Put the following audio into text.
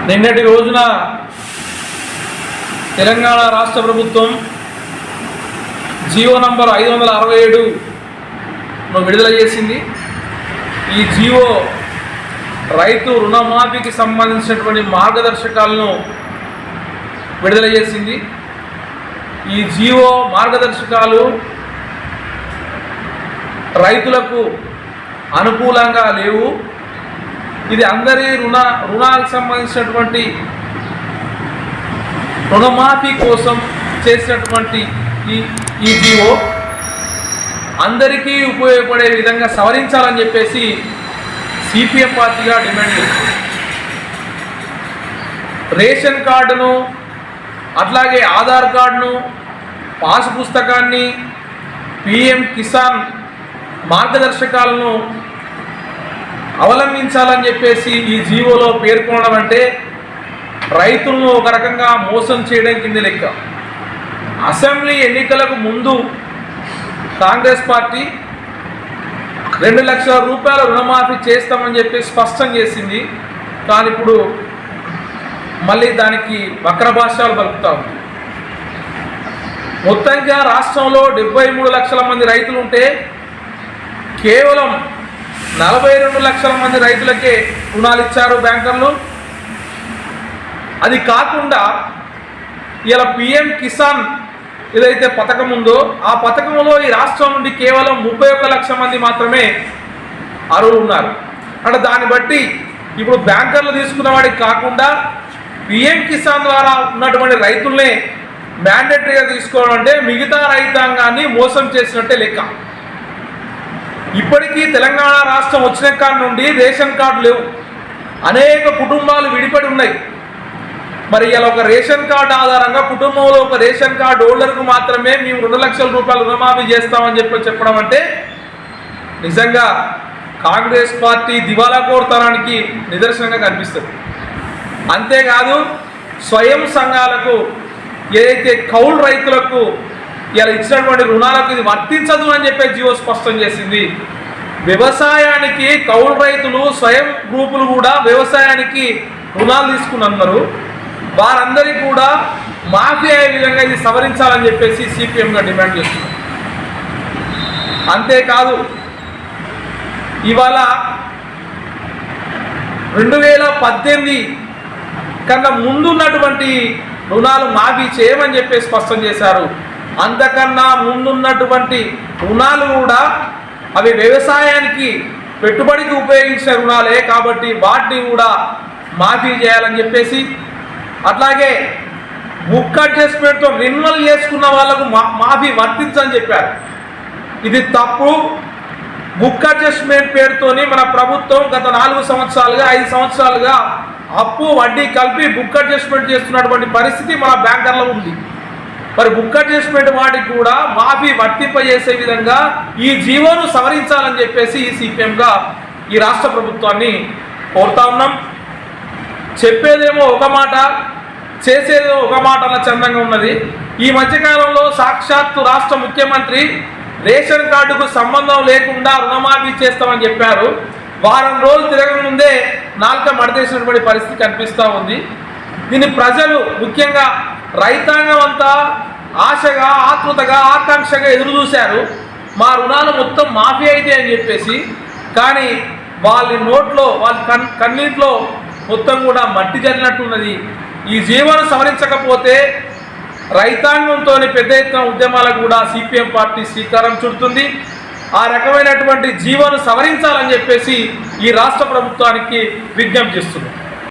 నిన్నటి రోజున తెలంగాణ రాష్ట్ర ప్రభుత్వం జీవో నంబర్ 567 విడుదల చేసింది. ఈ జీవో రైతు రుణమాఫీకి సంబంధించినటువంటి మార్గదర్శకాలను విడుదల చేసింది. ఈ జీవో మార్గదర్శకాలు రైతులకు అనుకూలంగా లేవు. ఇది అందరి రుణాలకు సంబంధించినటువంటి రుణమాఫీ కోసం చేసినటువంటి ఈ జీవో అందరికీ ఉపయోగపడే విధంగా సవరించాలని చెప్పేసి సిపిఎం పార్టీగా డిమాండ్ చేస్తుంది. రేషన్ కార్డును, అట్లాగే ఆధార్ కార్డును, పాస్ పుస్తకాన్ని, పిఎం కిసాన్ మార్గదర్శకాలను అవలంబించాలని చెప్పేసి ఈ జీవోలో పేర్కొనడం అంటే రైతులను ఒక రకంగా మోసం చేయడం కింద లెక్క. అసెంబ్లీ ఎన్నికలకు ముందు కాంగ్రెస్ పార్టీ 2 లక్షల రూపాయల రుణమాఫీ చేస్తామని చెప్పి స్పష్టం చేసింది. కానీ ఇప్పుడు మళ్ళీ దానికి వక్రభాష్యాలు పలుకుతా ఉంది. మొత్తంగా రాష్ట్రంలో 73 లక్షల మంది రైతులు ఉంటే కేవలం 42 లక్షల మంది రైతులకే రుణాలు ఇచ్చారు బ్యాంకర్లు. అది కాకుండా ఇలా పిఎం కిసాన్ ఏదైతే పథకం ఉందో ఆ పథకంలో ఈ రాష్ట్రం నుండి కేవలం 31 లక్షల మంది మాత్రమే అర్హులు ఉన్నారు. అంటే దాన్ని బట్టి ఇప్పుడు బ్యాంకర్లు తీసుకున్న వాడికి కాకుండా పిఎం కిసాన్ ద్వారా ఉన్నటువంటి రైతులనే మ్యాండేటరీగా తీసుకోవడం అంటే మిగతా రైతాంగాన్ని మోసం చేసినట్టే లెక్క. ఇప్పటికీ తెలంగాణ రాష్ట్రం వచ్చిన కాడి నుండి రేషన్ కార్డు లేవు. అనేక కుటుంబాలు విడిపడి ఉన్నాయి. మరి ఇలా ఒక రేషన్ కార్డు ఆధారంగా కుటుంబంలో ఒక రేషన్ కార్డు హోల్డర్కు మాత్రమే మేము 2 లక్షల రూపాయలు రుణమాఫీ చేస్తామని చెప్పడం అంటే నిజంగా కాంగ్రెస్ పార్టీ దివాలా కోరుతనానికి నిదర్శనంగా కనిపిస్తుంది. అంతేకాదు స్వయం సంఘాలకు ఏదైతే కౌలు రైతులకు ఇలా ఇచ్చినటువంటి రుణాలకు ఇది వర్తించదు అని చెప్పి జీవో స్పష్టం చేసింది. వ్యవసాయానికి కౌలు రైతులు స్వయం గ్రూపులు కూడా వ్యవసాయానికి రుణాలు తీసుకున్నారు. వారందరికీ కూడా మాఫీ అయ్యే విధంగా ఇది సవరించాలని చెప్పేసి సిపిఎంగా డిమాండ్ చేస్తున్నారు. అంతేకాదు ఇవాళ 2018 కన్నా ముందున్నటువంటి రుణాలు మాఫీ చేయమని చెప్పి స్పష్టం చేశారు. అంతకన్నా ముందున్నటువంటి రుణాలు కూడా అవి వ్యవసాయానికి పెట్టుబడికి ఉపయోగించిన రుణాలే కాబట్టి వాటిని కూడా మాఫీ చేయాలని చెప్పేసి, అట్లాగే బుక్ అడ్జస్ట్మెంట్తో రెన్యువల్ చేసుకున్న వాళ్ళకు మాఫీ వర్తించని చెప్పారు. ఇది తప్పు. బుక్ అడ్జస్ట్మెంట్ పేరుతోని మన ప్రభుత్వం గత 4 సంవత్సరాలుగా 5 సంవత్సరాలుగా అప్పు వడ్డీ కలిపి బుక్ అడ్జస్ట్మెంట్ చేస్తున్నటువంటి పరిస్థితి మన బ్యాంకర్లో ఉంది. మరి బుక్ అడ్జస్ట్మెంట్ వాటికి కూడా మాఫీ వర్తింపజేసే విధంగా ఈ జీవోను సవరించాలని చెప్పేసి ఈ సిపిఎంగా ఈ రాష్ట్ర ప్రభుత్వాన్ని కోరుతా ఉన్నాం. చెప్పేదేమో ఒక మాట, చేసేదేమో ఒక మాట అన్న చందంగా ఉన్నది. ఈ మధ్యకాలంలో సాక్షాత్తు రాష్ట్ర ముఖ్యమంత్రి రేషన్ కార్డుకు సంబంధం లేకుండా రుణమాఫీ చేస్తామని చెప్పారు. వారం రోజులు తిరగకముందే నాలుక మడతేసినటువంటి పరిస్థితి కనిపిస్తూ ఉంది. దీన్ని ప్రజలు ముఖ్యంగా రైతాంగం అంతా ఆశగా, ఆతృతగా, ఆకాంక్షగా ఎదురు చూశారు. మా రుణాలు మొత్తం మాఫీ అయితే అని చెప్పేసి. కానీ వాళ్ళ నోట్లో, వాళ్ళ కన్నీటిలో మొత్తం కూడా మట్టి జల్లినట్టున్నది. ఈ జీవోను సవరించకపోతే రైతాంగంతో పెద్ద ఎత్తున ఉద్యమాలకు కూడా సిపిఎం పార్టీ శ్రీకారం చుడుతుంది. ఆ రకమైనటువంటి జీవోను సవరించాలని చెప్పేసి ఈ రాష్ట్ర ప్రభుత్వానికి విజ్ఞప్తి చేస్తుంది.